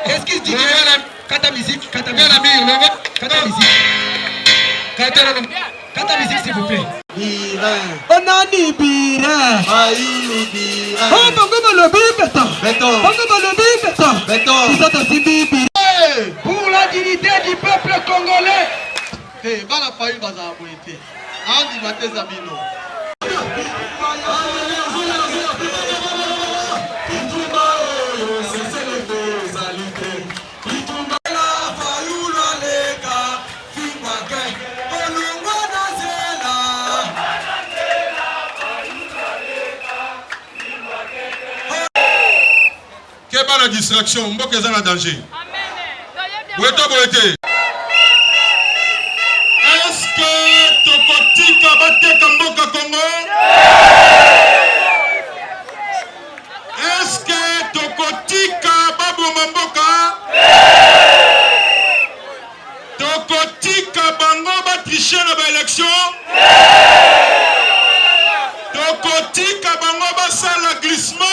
Est-ce qu'il dit que musique, s'il vous plaît. On a ni bira. Oh, pour la dignité du peuple congolais. Hey, bana fayu baza boité. Andi bateza bino. Quelle pas la distraction, mboka eza na danger. Boeto boete. Est-ce que tokotika bateka mboka Congo? Est-ce que tokotika baboma mboka? Tokotika bango batriche na ba élection? Tokotika bango basala glissement?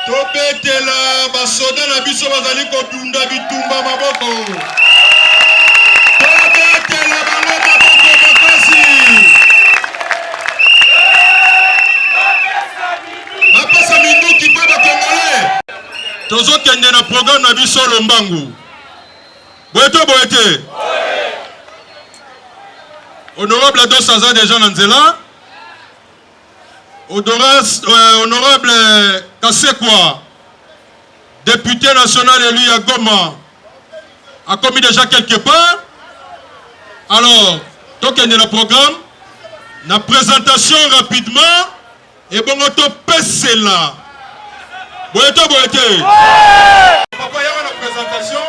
Tobetela basoda na biso bazali kodunda bitumba maboko. Tobetela bango maboko makasi. Bapesa minduki pa ba Congolais. Tozokende na programme na biso Lombangu. Boeto boete. Honorable Ados Aza déjà na nzela. Honorable Kassekwa, député national élu à Goma, a commis déjà quelque part. Alors, donc il y a le programme, la présentation rapidement, et bon, on te pèse là. Boete. Papa, il y a une présentation,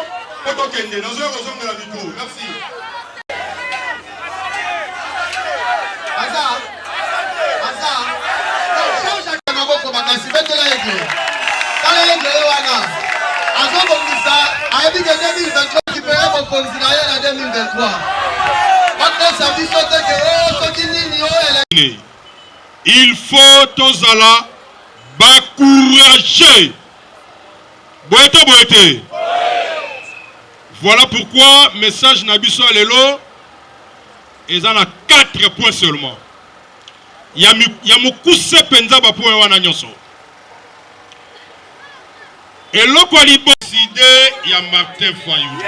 on te kende, nous avons de la vidéo. Merci. Il faut tozala bakourager. Boete. Voilà pourquoi message Nabiso Alelo est en 4 points seulement. Yamukuse penza ba point wana nyonso. Et le quoi li décidé ya Martin Fayulu.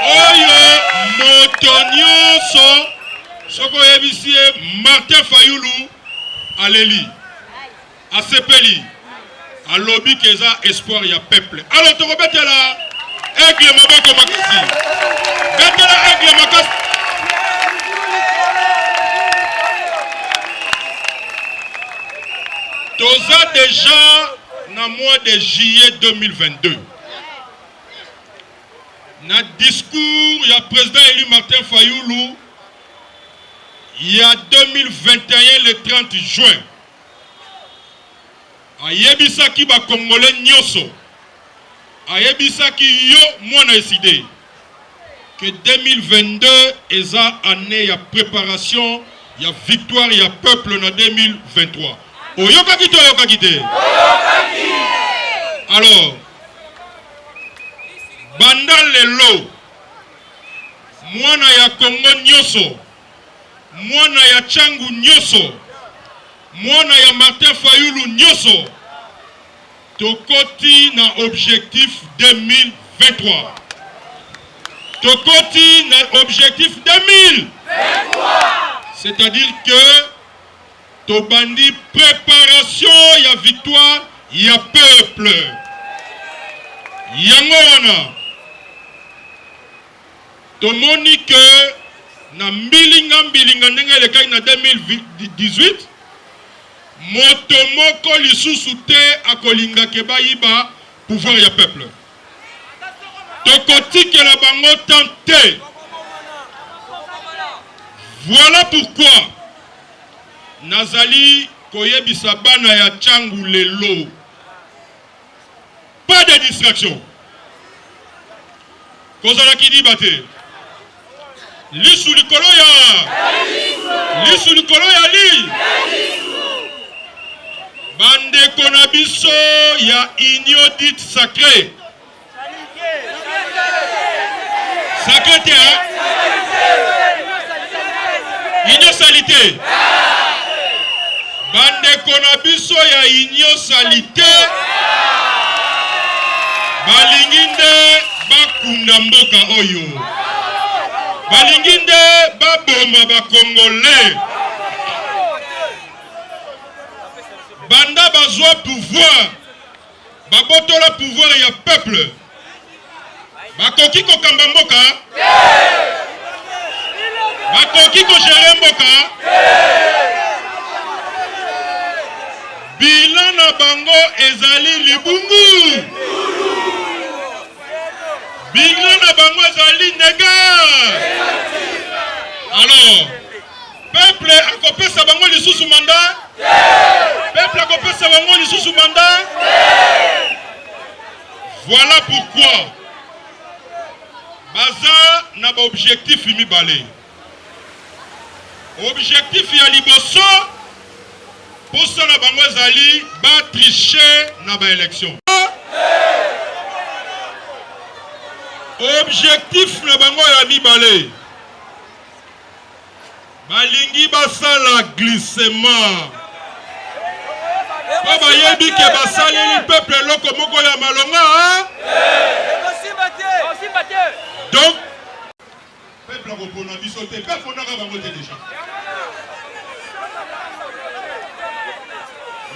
Oyo motonyoso soko yebisie Martin Fayulu aleli asepeli alobi keza espoir ya peuple. Alors to robetela aigle maboko makasi. Betela aigle makasi. Toza déjà dans le mois de juillet 2022. Dans le discours, il y a le président élu Martin Fayulu, il y a 2021, le 30 juin. Ayebisaki ba Congolais nyoso. Ayebisaki yo mwana décidé que 2022 est une année de préparation, il y a victoire, il y a peuple en 2023. Oyokaki to oyokaki te. Alors, banda lelo, mwana ya Congo nyoso, mwana ya Changu nyoso, mwana ya Martin Fayulu nyoso tokoti na objectif 2023. Tokoti na objectif 2023. C'est-à-dire que tobandi préparation ya victoire ya peuple. Yango wana tomoni que na mbilinga ndenge lekai na 2018 moto moko lisusu te akolinga ke bayiba pouvoir ya peuple. Tokotikela bango tante. Voilà pourquoi nazali koyebisa bana ya Tchangu lelo. Pas de distraction. Kozala kidi bate. Lisu likolo ya. Lisu likolo ya li. Bande konabiso ya union dite sacrée. Sacré te hein? Union salité. Bande konabiso ya union salité. Balinginde bakunda mboka oyo. Balinginde baboma ba Congolais. Banda bazwa pouvoir. Babotola pouvoir ya peuple. Bakoki ko kamba mboka. Bakoki ko gérer mboka. Bilan na bango ezali libungu. Bilan na bango ezali nega. Alors, peuple akopesa bango lisusu mandat. Peuple akopesa bango lisusu mandat. Voilà pourquoi baza na ba objectif mibale. Objectif ya liboso posa na bango ezali ba tricher na ba élection. Objectif na bango ya mibale. Balingi basala glissement. Po bayebi ke basali peuple loko moko ya malonga. Donc peuple repona biso te, peuple na ka bango te déjà.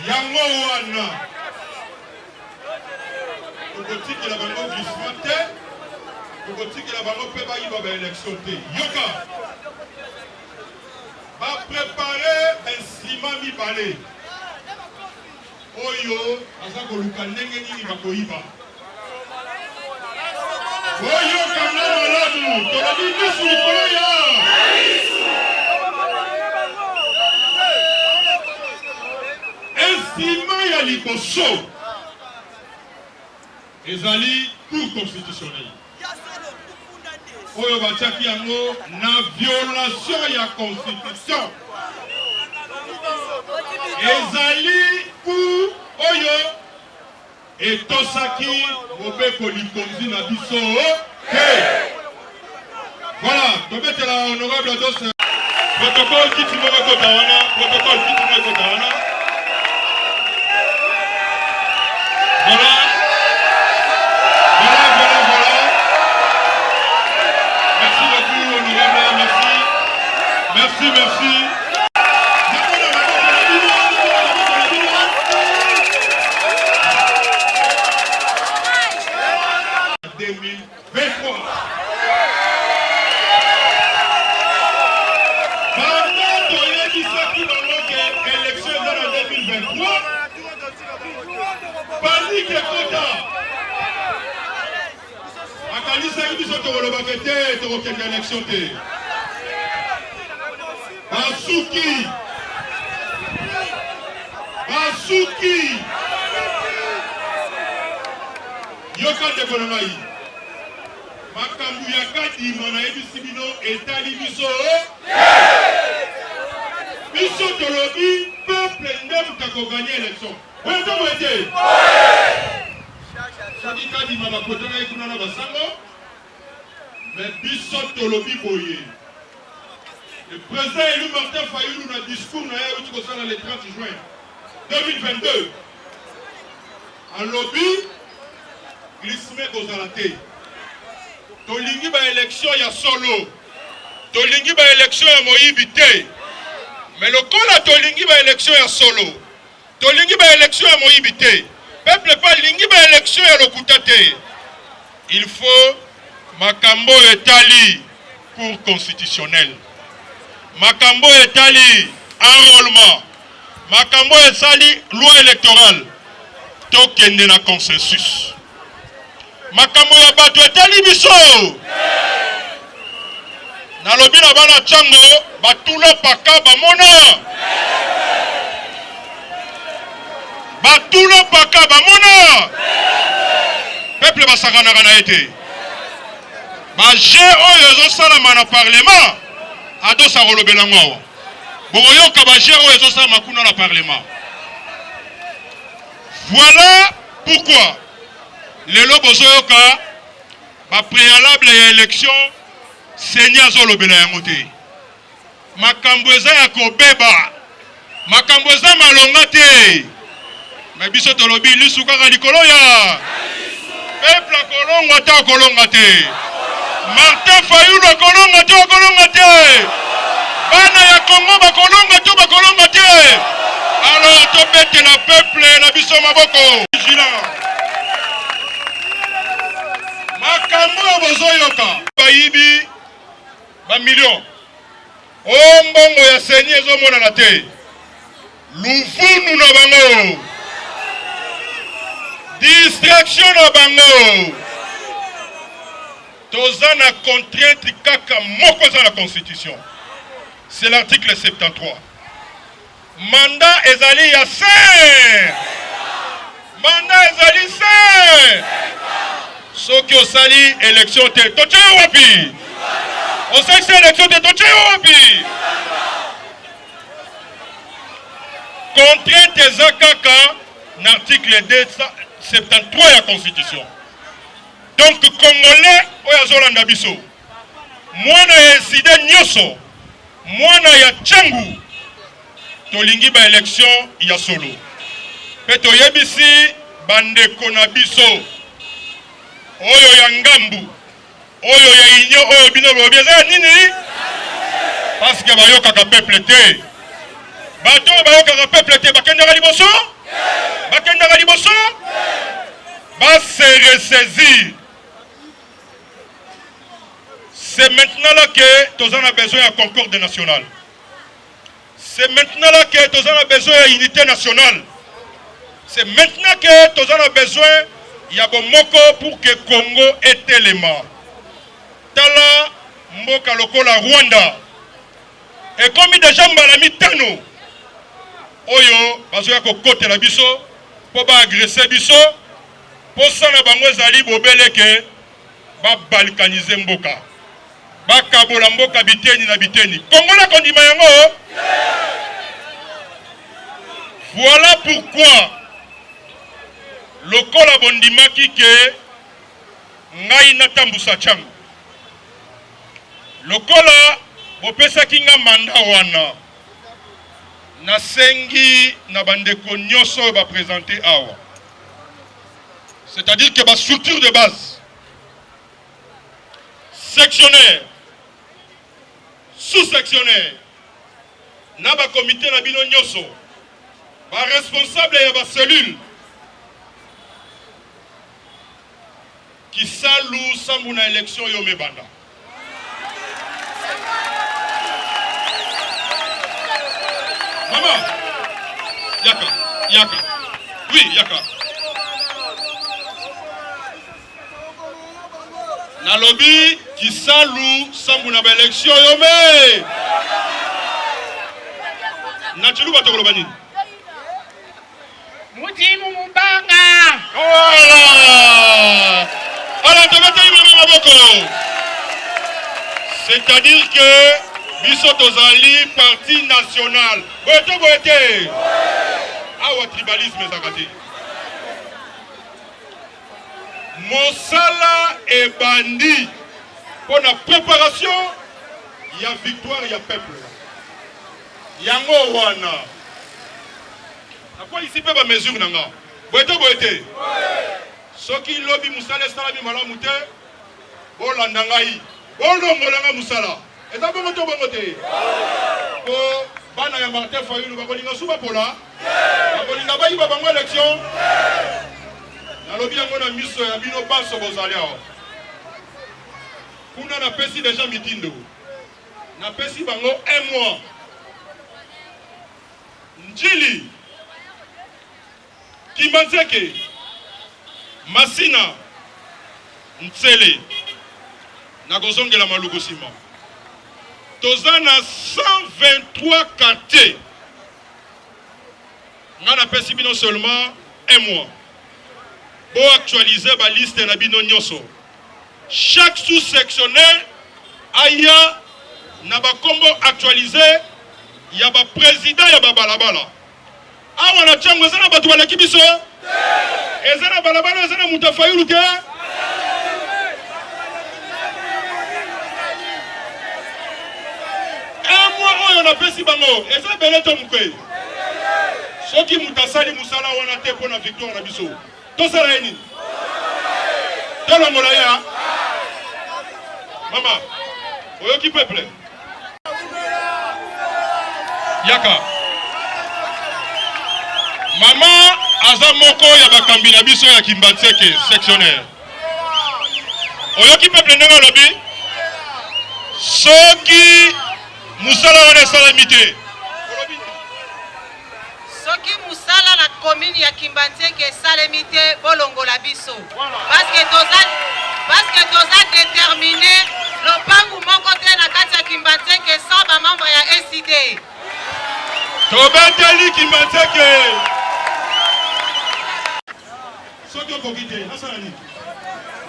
Yango wana tokotiki la bango glissement te, tokotiki la bango pe bayiba ba élection te. Yoka va préparer instrument mibale. Oyo aza koluka ndenge nini bakoyiba. Oyo kana maladu tolabi bisu likolo ya. Instrument ya liboso ezali cour constitutionnelle. Oyo batiaki yango na violation ya constitution. Ezali pour oyo etosaki mobeko likonzi na biso. Voilà, tobetela honorable dos protocole kiti moko kotawana, protocole kiti moko kotawana. Voilà. Merci beaucoup honorable, merci. Merci. 2023. Pendant toyebisaki bango ke élection eza na 2023, bandiki ekota akanisaki biso tokolobaka te tokokende élection te. Basuki yoka ndeko na ngai makambo ya kadima nayebisi bino etali biso. Biso tolobi peuple nde moto akoganye élection. Oyo toboye te soki kadima bakotongai kuna na basango, mais biso tolobi boye Le président élu Martin Fayulu dans le discours le 30 juin 2022. En lobby, glissement Gozalate. Tolingi ba élection ya solo. Tolingi ba élection ya moyibité. Mais le kola tolingi ba élection ya solo. Tolingi ba élection ya moyibité. Peuple pas lingi ba élection ya lokutate. Il faut makambo etali pour constitutionnel. Makambo etali enrôlement. Makambo etali loi électorale. Tokende na consensus. Makambo ya bato etali biso. Na lobi na bana chango batula paka bamona. Batula paka bamona. Peuple basakana kana ete. Ba je oyo ezosalama na parlement adosa kolobela ngwa. Boyoka ba je oyo ezosalama kuna na parlement. Voilà pourquoi les lobozoyoka ba préalable ya élection Seigneur zolobela yango te. Makambo eza ya kobeba. Makambo eza malonga te. Mais biso tolobi lisuka ka likolo ya. Peuple kolonga ta kolonga te. Martin Fayulu kolonga te. Bana ya Congo ba kolonga te. Alors tobete na peuple na biso maboko. Makambo bozoyoka. Bayibi ba million. O mbongo ya seni ezomona na te. Luvunu na bango. Distraction na bango. Toza na contrainte kaka moko za la constitution. C'est l'article 73. Mandat ezali ya 5. Mandat ezali 5. Soki osali élection te toche wapi? Osali élection te toche wapi? Contrainte ezakaka l'article 273 de la Constitution. Donc, Congolais, oyazolanda biso. Mwana ya side nyoso. Mwana ya changu. Tolingi ba élection ya solo. Peto yebisi bandeko na biso. Oyo ya ngambu. Oyo ya inyo, oyo bino lobieza nini? Parce que bayoka ka peuple te. Bato bayoka ka peuple te. Bakendaka liboso? Bakendaka liboso? Va se ressaisir. C'est maintenant là que nous avons besoin d'un concorde national. C'est maintenant là que nous avons besoin d'une unité nationale. C'est maintenant que nous avons besoin d'un moko pour que Congo ait élément. Tala mboka lokola Rwanda. Et comme déjà mbalami tano. Oyo bazoya ko kote la biso pour ba agresser biso pour ça na bango ezali bobele ke ba balkaniser mboka. Bakabola mboka biteni na biteni. Congo na kondima yango. Voilà pourquoi lokola bondimaki ke ngai natambusa changu. Lokola bopesaki nga manda wana. Nasengi na bandeko nyoso ba présenter awa. C'est-à-dire que ma structure de base, sectionnaire, sous-sectionnaire, na ba comité na bino nyoso, ba responsable ya ba cellule, qui salu sambu na élection yo mebanda. Maman, Yaka. Oui, Yaka. Na lobby qui salu sambu na élection yo me. Na tulu batokolo bani. Mudimu mubanga. Voilà. Alors tobete imama maboko. C'est-à-dire que biso tozali parti national. Boete. Awa tribalisme zakati. Mosala et bandi pour la préparation il y a victoire, il y a peuple. Yango wana. À quoi ici peut pas mesure nanga? Boete boete. Soki lobby musala salami malamu te. Bolanda ngai. Bolongolanga musala. Eta bongo to bongo te. Ko bana ya Martin Fayulu bakolinga suba pola. Bakolinga bayiba bango élection. Nalobi yango na miso ya bino baso bozali awa. Kuna na pesi déjà mitindo. Na pesi bango 1 mois. Njili Kimbanzeke Masina Ntsele Nakozongela Maluku Sima Tozana 123 quartiers. Ngana pesi bino seulement 1 mois. Pour actualiser la liste de la bino nyoso. Chaque sous-sectionnaire aya na ba kombo actualisé, ya ba président ya ba balabala. Awa na chango ezana batu balaki biso. Ezana balabala ezana Martin Fayulu te. Moi on a pesi bango, ezana beleto mukwe. Soki mutasali musala wana te pona victoire na biso. Tosala eni. Tolo molaya. Mama, oyoki peuple. Yaka. Mama azamoko ya bakambi na biso ya Kimbanzeke sectionnaire. Oyoki peuple ndenge lobi. Soki musala wana salamité. Soki musala na commune ya Kimbanzeke salamité bolongola biso. Parce que toza déterminé le pangu moko te na kati ya Kimbanzeke sans ba membre ya SID. Tobeteli Kimbanzeke. Soki okokite, nasala nini?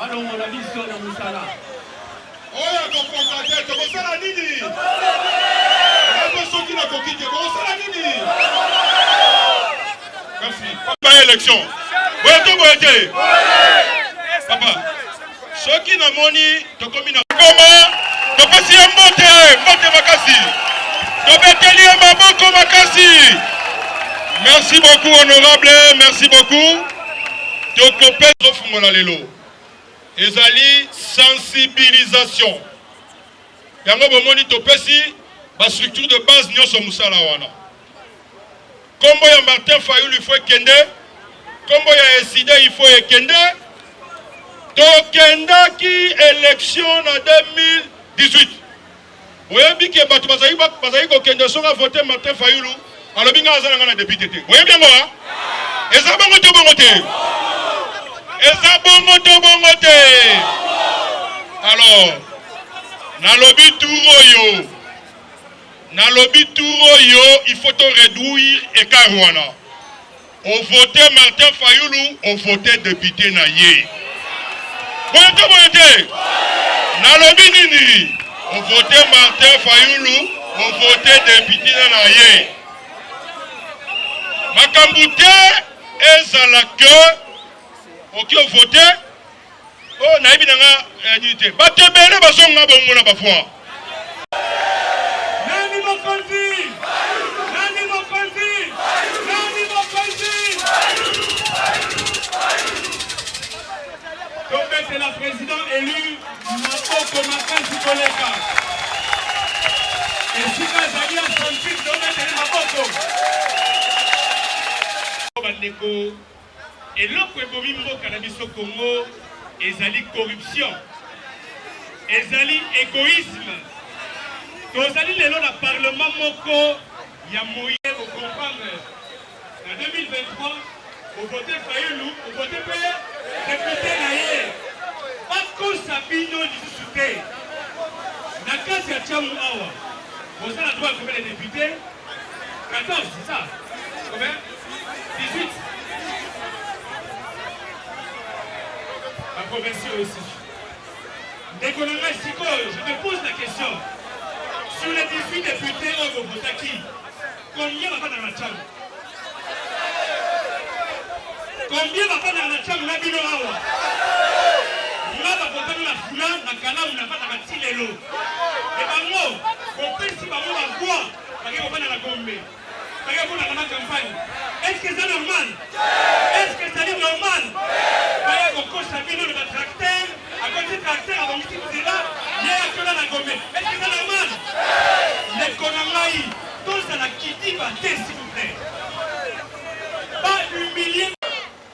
balongola biso na musala. Oya confrontateur, tokosala nini? Soki na kokite, tokosala nini? Merci. Papa élection. Boyete. Papa. Soki na moni tokomi na koma topesi mbote makasi. Tobeteli maboko makasi. Merci beaucoup honorable, merci beaucoup. Tokopé zofungola lelo. Ezali sensibilisation. Yango bomoni topesi ba structure de base nyonso musala wana. Kombo ya Martin Fayulu il faut ekende. Kombo ya SID il faut ekende. Tokendaki élection en 2018. Oyebi ke bato bazali kokende songa voter Martin Fayulu alobi nga azala nga na député te. Oyebi yango ha? Eza bongo te. Eza bongo te. Alors, nalobi tour oyo, il faut te réduire écart wana. On votait Martin Fayulu, on votait député na ye. Boyete. Nalobi nini? On votait Martin Fayulu, on votait député na ye. Makambute ezala que ok voté. Oh naibi nanga unité. Batebele basonga bongo na bafwa. Nani mokonzi? Donc c'est la présidente élue Maboko Makasi Koleka. Et si vous avez un sentir, donc c'est Maboko. Bandeko, et l'autre est mboka na biso Congo, ezali corruption, ezali égoïsme. Tozali lelo na parlement moko ya moyen de comprendre. En 2023, au voté Fayulu, au voté payé, député naïe. Parce Sabino lisusu te. Na kasi ya Tchamu awa. Vous avez le droit à combien de députés? 14, c'est ça? Combien? 18. La provinciale aussi. Dès qu'on a Siko, je me pose la question. Sur les 18 députés au Botaki, combien va pas dans la Tchamu? Combien va pas dans la Tchamu? La Bino awa. bakotana na fula na kalamu na bana batilelo et bango kopesi bango la voix bakiko bana la gombe bakiko bana na campagne. Est-ce que c'est normal? Est-ce que c'est normal? Bakiko kosa bino le tracteur à côté tracteur à bango c'est là yé akola na gombe. Est-ce que c'est normal? Les konamai tous à la kiti baté s'il vous plaît. Pas humilier.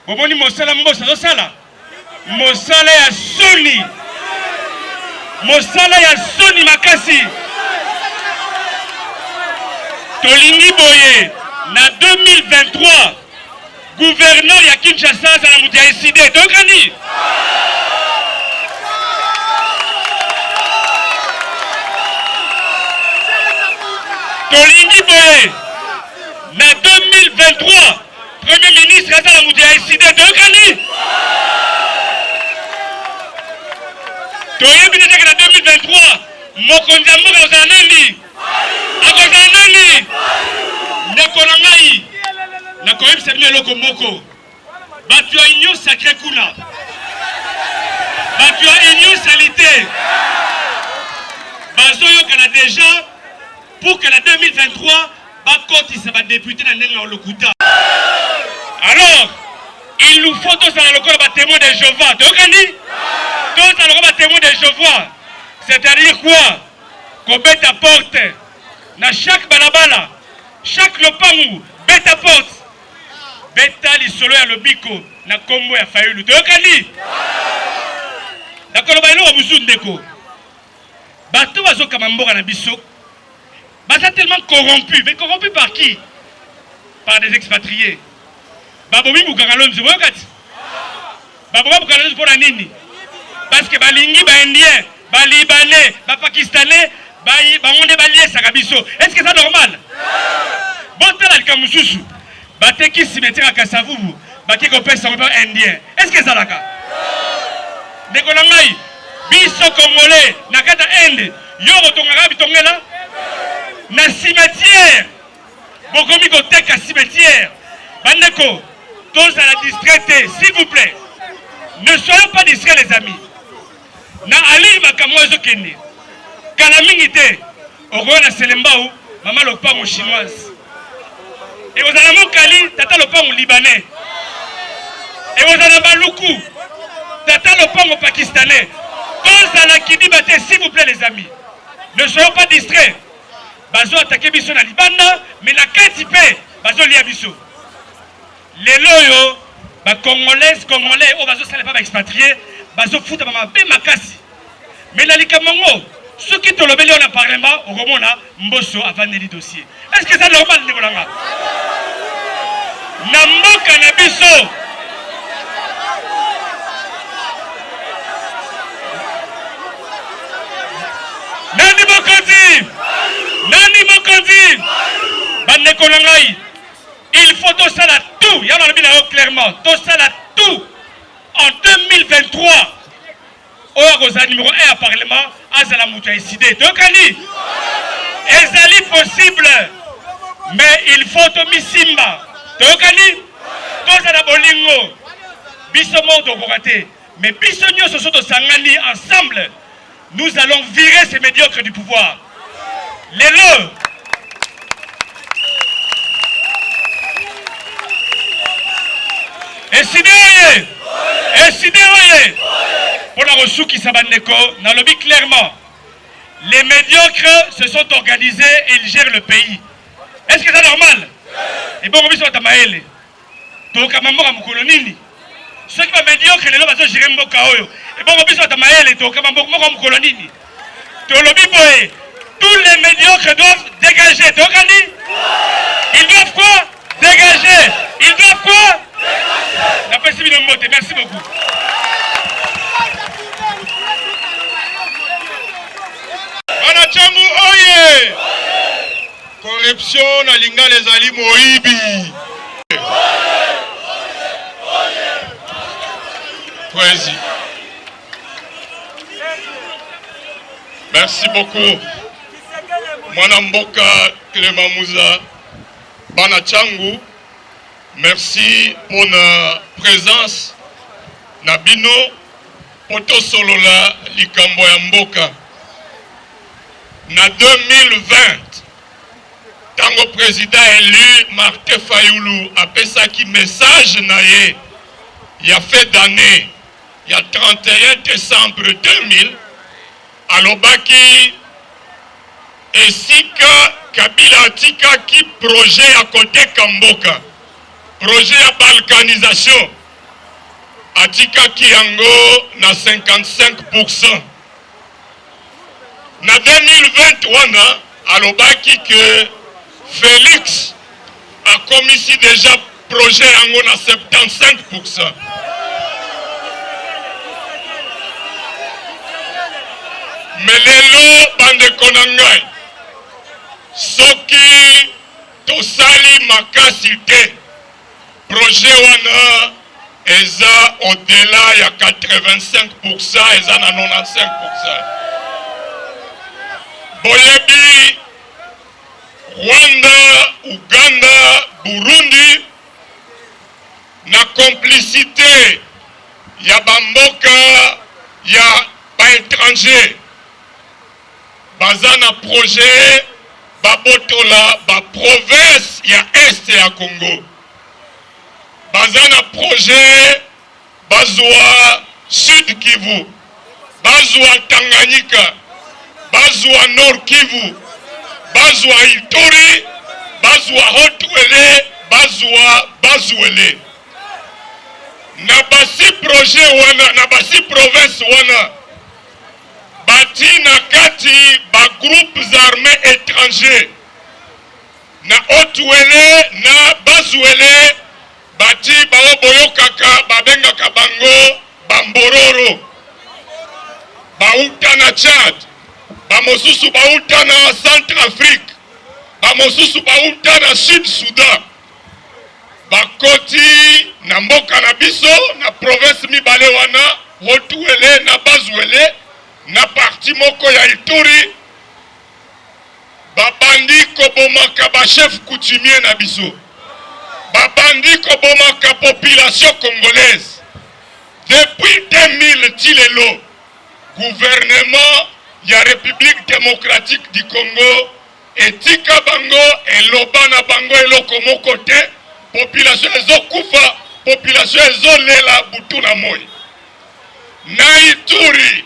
Bomoni mosala mbosa do sala. Mosala ya soni. Mosala ya soni makasi. Tolingi boye na 2023 gouverneur ya Kinshasa za na mutu ya SID tokani. Tolingi boye na 2023 Premier ministre za na mutu ya SID tokani. Toyebi nete na 2023 mokonzi ya mboka ozala nani? Akozala nani? Ndeko na ngai nakoyebisa bino eloko moko. Bato ya union sacré kuna, bato ya union salité bazoyokana déjà pour que na 2023 bakotisa badéputé na ndenge ya lokuta. Alors il nous faut tous à lokola ba témoin de Jéhovah tokani. Tous alors va témoin de Jéhovah, c'est-à-dire quoi? Qu'on bête à porte, na chaque balabala, chaque lopangu, bête à porte, bête à l'isolo ya lobiko, na kombo ya fayulu. Tokani? D'accord, bailo wa busundeko. Bato bazo kamamboka na biso. Basa tellement corrompu, mais corrompu par qui? Par des expatriés. Babomi mukangalonzi, wokati? Babomi mukangalonzi pour la nini? Parce que balingi ba indien, ba libanais, ba pakistanais, ba onde balié sakabiso. Est-ce que c'est normal? Bon tel kamususu. Ba teki cimetière à Kasavubu, ba ki ko pesa pas indien. Est-ce que ça la ka? De konangai, biso congolais na kata Inde, yo tongaka bitongela na cimetière. Bokomi ko teka cimetière. Bandeko, tous à la distraité, s'il vous plaît. Ne soyons pas distraits les amis. Na ali makamwa ezo kende kala mingi te okoya na selembao mama lopango chinoise et ozala mokali tata lopango libanais et ozala baluku tata lopango pakistanais tozala kidiba te s'il vous plaît les amis. Ne soyons pas distraits. Bazo attaquer biso na libanda mais na kati pe bazo lia biso lelo yo ba congolais o bazo sala pas ba expatrié bazo futa ba mabe makasi. Mais la likamango ceux qui te lobeli on a parlement au romona mboso avant les dossiers. Est-ce que c'est normal de bolanga? Na mboka na biso Nani mokonzi bande kolongai. Il faut tout ça là tout, il y a dans le bilan clairement, tout ça là tout en 2023. Oagoza numéro 1 à parlement azala mutu ya SID tokani. Ezali possible mais il faut to misimba tokani. Tozala bolingo biso moto kokate mais biso nyonso soto sangani ensemble nous allons virer ces médiocres du pouvoir. Lelo SID oye pour la ressource qui s'abandeko n'a lobby clairement. Les médiocres se sont organisés et ils gèrent le pays. Est-ce que c'est normal? Et bon, on va se maele. Donc à maman à colonini. Ceux qui sont médiocres les gens gérer mboka oyo. Et bon, on va se maele. Donc à maman à colonini. Donc lobby boy, tous les médiocres doivent dégager. Donc ils doivent quoi? Dégager. Ils doivent quoi? Merci beaucoup. Banachangu oye! Corruption na linga les ali moibi. Poésie. Merci beaucoup. Mwana mboka Clément Mouza. Banachangu. Merci pour notre présence. Nabino, poto solola likambo ya mboka. Na 2020, tango président élu Martin Fayoulou apesaki message na ye ya fin d'année ya 31 décembre 2000 alobaki esika Kabila atikaki projet ya koteka mboka, projet ya balkanisation atikaki yango na 55%. Na 2021 alobaki que Félix a commis déjà projet yango na 75%. Mais lelo bandeko na ngai, soki tosali makasi te, projet wana eza au-delà ya 85%, eza na 95%. Boyebi Rwanda, Uganda, Burundi, na complicité ya bamboka ya ba-étranger, baza na projet babotola ba province ya Est ya Congo, baza na projet bazwa Sud Kivu, bazwa Tanganyika, bazwa Nord Kivu, bazwa Ituri, bazwa Haut-Uele, bazwa Bazuele. Na basi projet wana, na basi province wana, bati na kati ba groupes armés étrangers. Na Haut-Uele, na Bazuele, bati bao boyokaka babengaka bango bambororo. Bauta na Tchad, bamosusu bauta na Centrafrique, bamosusu bauta na Sud Sudan. Bakoti na mboka na biso na province mibale wana, Haut-Uele na Bazuele, na parti moko ya Ituri, babandi kobomaka ba chef coutumier na biso, babandi kobomaka population congolaise. Depuis 2000 tilelo, gouvernement ya République démocratique du Congo etika bango eloba na bango eloko moko te, population ezokufa, population ezolela butu na moi. Na Ituri,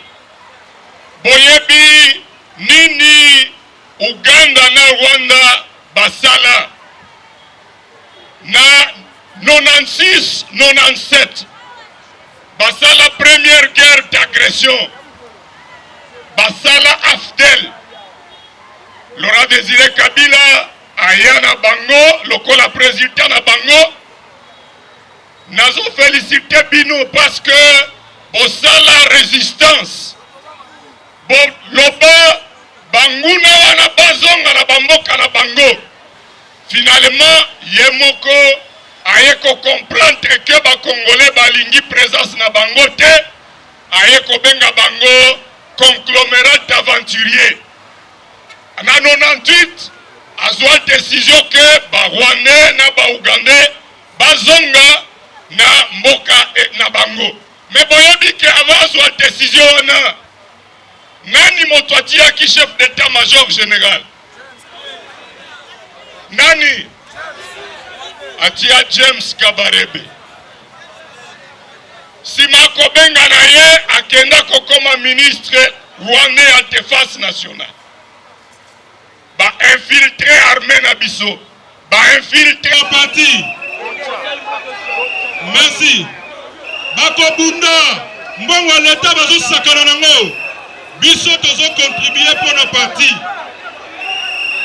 boyebi nini Uganda na Rwanda basala na 96-97 basala première guerre d'agression, basala AFDEL. Laurent Désiré Kabila aya na bango lokola président na bango. Nazo félicité bino parce que bosala résistance, loba banguna wana bazonga na bamboka na bango. Finalement yemoko aye ko comprendre que ba Congolais balingi présence na bango te, aye ko benga bango conglomérat d'aventuriers. Na 98 azwa décision que ba Rwandais na ba Ougandais bazonga na mboka na bango. Mais boyebi ke avant azwa décision wana, nani moto atiaki chef d'état-major général? Nani? Atia James Kabarebe. Sima kobenga na ye akenda kokoma ministre rwandais à défense nationale. Ba infiltré armée na biso, ba infiltré parti. Merci. Bako bunda mbongo l'état bazo sakana nango. Biso tozo contribuer pour nos partis.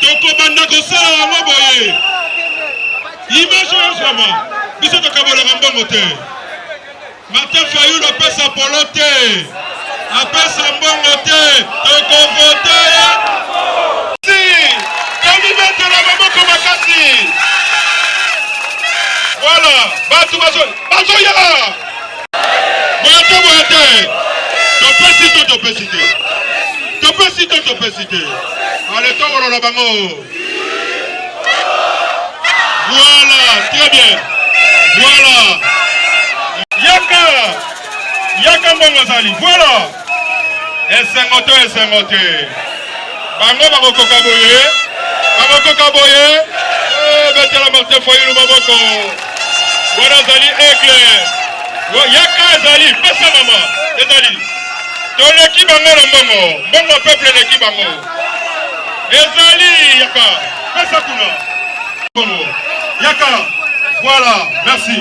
Toko banda ko sala wango boye. Image vraiment. Biso to kabola mbongo te. Martin Fayoulou apesa polo te. Apesa mbongo te. Toko voter. Si. Toni mettre la maboko makasi. Voilà. Batu bazo ya. Boyote. Topesite. Allez, tongolo la bango. Voilà, très bien. Voilà. Yaka mbongo azali. Voilà. Esengote. Bango bakokoka boye. Betela Martin Fayulu maboko. Voilà azali aigle. Yaka azali, pesa mama. Ezali. Toleki bango na mbongo. Mbongo peuple leki bango. Ezali yaka. Pesa kuna. Yaka. Voilà, merci.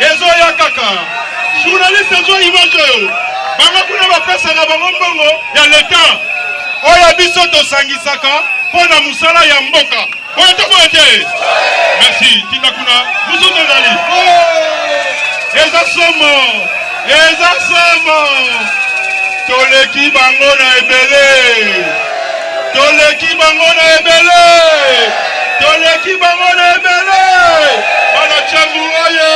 Ezo yakaka. Journaliste ezo image. Bango kuna bapesa na bango mbongo ya l'État. Oya biso tosangisaka pona musala ya mboka. Oya tokote. Merci. Tina kuna. Muso tozali. Eza somo. Toleki bango na ebele. Bana changu oye.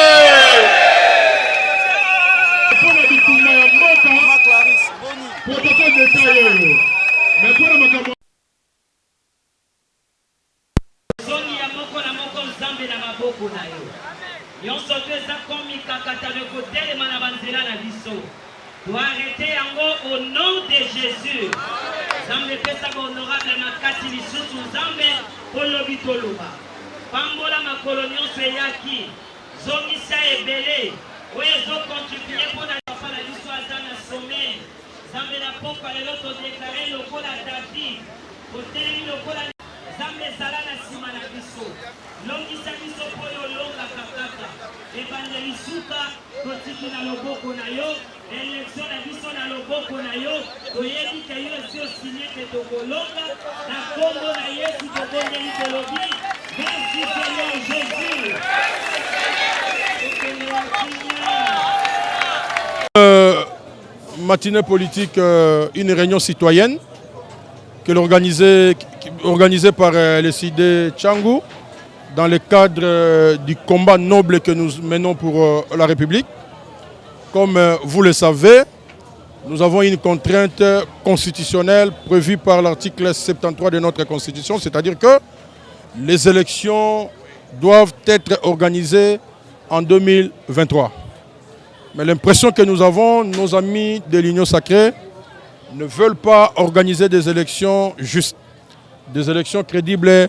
Pona bitumba ya mboka. Protocole d'État yo. Mais pona makambo. Zoni ya moko na moko nzambe na maboko na yo. Nyonso to eza komi kakata le kotelema na banzela na biso. Doit arrêter yango au nom de Jésus. Nzambe pesa ba honorable makati lisusu nzambe olobi toloba. Pambola makolo nyonso eyaki. Zongisa ebele. Oyo ezokontribue mpona papa na biso aza na sommeil. Nzambe na pokwa lelo todeklare lokola David. Kotelemi lokola nzambe ezala na nsima na biso. Longisa biso mpo yo olongaka kaka. Ebandeli suka totiki na loboko na yo. Élection na biso na loboko na yo. Toyebi ke yo esi osigne ke tokolonga. Na kombo na Yesu tobondeli tolobi. Merci Seigneur Jésus. Matinée politique, une réunion citoyenne organisée par les CID Tchangou dans le cadre du combat noble que nous menons pour la République. Comme vous le savez, nous avons une contrainte constitutionnelle prévue par l'article 73 de notre Constitution, c'est-à-dire que les élections doivent être organisées en 2023. Mais l'impression que nous avons, nos amis de l'Union sacrée ne veulent pas organiser des élections justes, des élections crédibles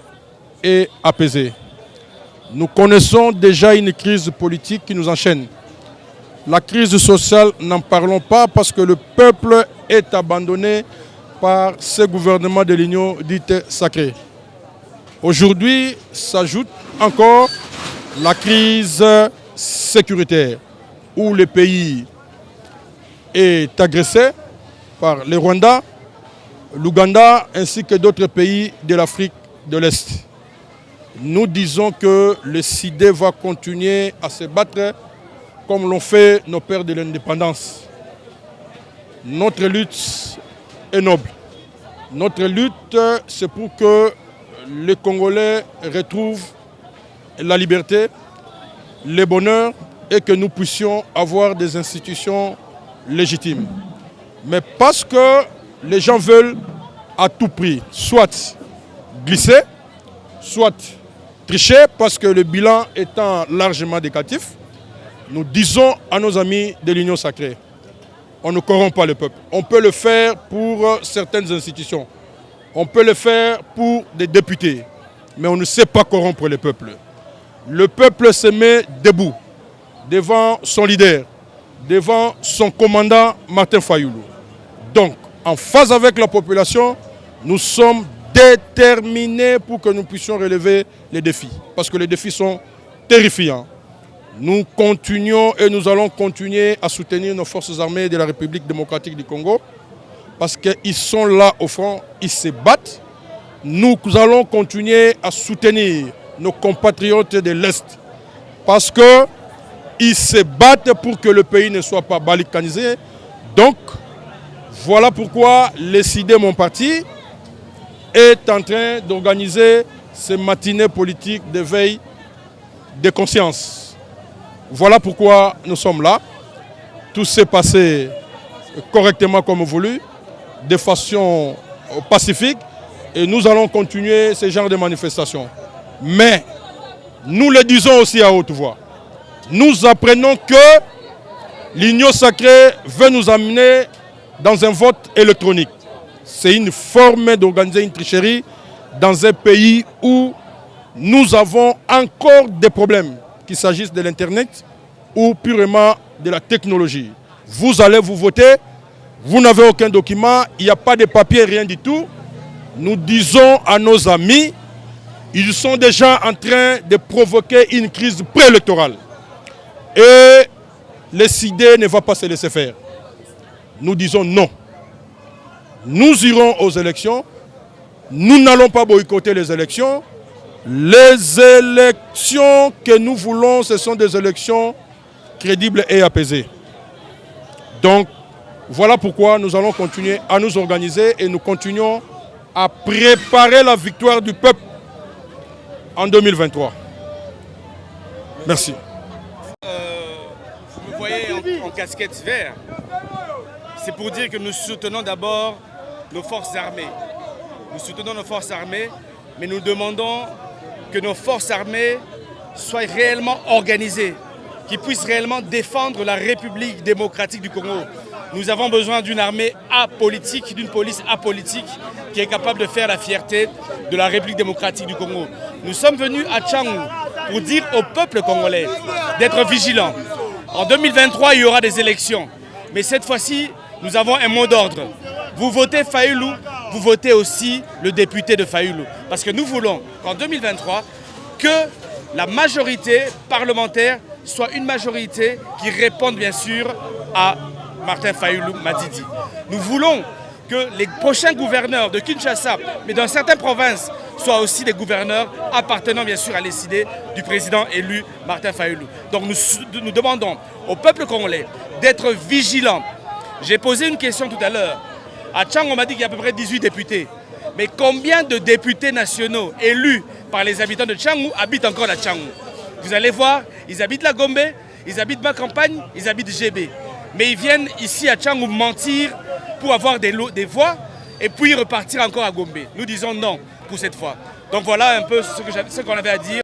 et apaisées. Nous connaissons déjà une crise politique qui nous enchaîne. La crise sociale, n'en parlons pas parce que le peuple est abandonné par ce gouvernement de l'Union dite sacrée. Aujourd'hui, s'ajoute encore la crise sécuritaire où le pays est agressé par le Rwanda, l'Ouganda ainsi que d'autres pays de l'Afrique de l'Est. Nous disons que le CID va continuer à se battre comme l'ont fait nos pères de l'indépendance. Notre lutte est noble. Notre lutte, c'est pour que les Congolais retrouvent la liberté, le bonheur et que nous puissions avoir des institutions légitimes. Mais parce que les gens veulent à tout prix soit glisser, soit tricher parce que le bilan étant largement négatif, nous disons à nos amis de l'Union sacrée, on ne corrompt pas le peuple. On peut le faire pour certaines institutions. On peut le faire pour des députés. Mais on ne sait pas corrompre le peuple. Le peuple se met debout devant son leader, devant son commandant Martin Fayulu. Donc, en phase avec la population, nous sommes déterminés pour que nous puissions relever les défis. Parce que les défis sont terrifiants. Nous continuons et nous allons continuer à soutenir nos forces armées de la République démocratique du Congo. Parce qu'ils sont là au front, ils se battent. Nous allons continuer à soutenir nos compatriotes de l'Est. Parce qu'ils se battent pour que le pays ne soit pas balkanisé. Donc, voilà pourquoi le CID, mon parti, est en train d'organiser ces matinées politiques de veille de conscience. Voilà pourquoi nous sommes là. Tout s'est passé correctement comme voulu, de façon pacifique, et nous allons continuer ce genre de manifestations. Mais nous le disons aussi à haute voix. Nous apprenons que l'Union sacrée veut nous amener dans un vote électronique. C'est une forme d'organiser une tricherie dans un pays où nous avons encore des problèmes, qu'il s'agisse de l'Internet ou purement de la technologie. Vous allez vous voter, vous n'avez aucun document, il n'y a pas de papier, rien du tout. Nous disons à nos amis, ils sont déjà en train de provoquer une crise préélectorale. Et le CID ne va pas se laisser faire. Nous disons non. Nous irons aux élections. Nous n'allons pas boycotter les élections. Les élections que nous voulons, ce sont des élections crédibles et apaisées. Donc, voilà pourquoi nous allons continuer à nous organiser et nous continuons à préparer la victoire du peuple en 2023. Merci. Vous me voyez en casquette verte. C'est pour dire que nous soutenons d'abord nos forces armées. Nous soutenons nos forces armées, mais nous demandons que nos forces armées soient réellement organisées, qu'ils puissent réellement défendre la République démocratique du Congo. Nous avons besoin d'une armée apolitique, d'une police apolitique qui est capable de faire la fierté de la République démocratique du Congo. Nous sommes venus à Tchangou pour dire au peuple congolais d'être vigilant. En 2023, il y aura des élections. Mais cette fois-ci, nous avons un mot d'ordre. Vous votez Fayulu, vous votez aussi le député de Fayulu. Parce que nous voulons qu'en 2023, que la majorité parlementaire soit une majorité qui réponde bien sûr à Martin Fayulu Madidi. Nous voulons que les prochains gouverneurs de Kinshasa, mais dans certaines provinces, soient aussi des gouverneurs appartenant bien sûr à l'idée du président élu Martin Fayulu. Donc nous demandons au peuple congolais d'être vigilant. J'ai posé une question tout à l'heure. À Tchang, on m'a dit qu'il y a à peu près 18 députés. Mais combien de députés nationaux élus par les habitants de Tchangou habitent encore à Tchangou? Vous allez voir, ils habitent la Gombe, ils habitent ma campagne, ils habitent GB. Mais ils viennent ici à Tchangou mentir pour avoir des voix et puis repartir encore à Gombe. Nous disons non pour cette fois. Donc voilà un peu ce qu'on avait à dire.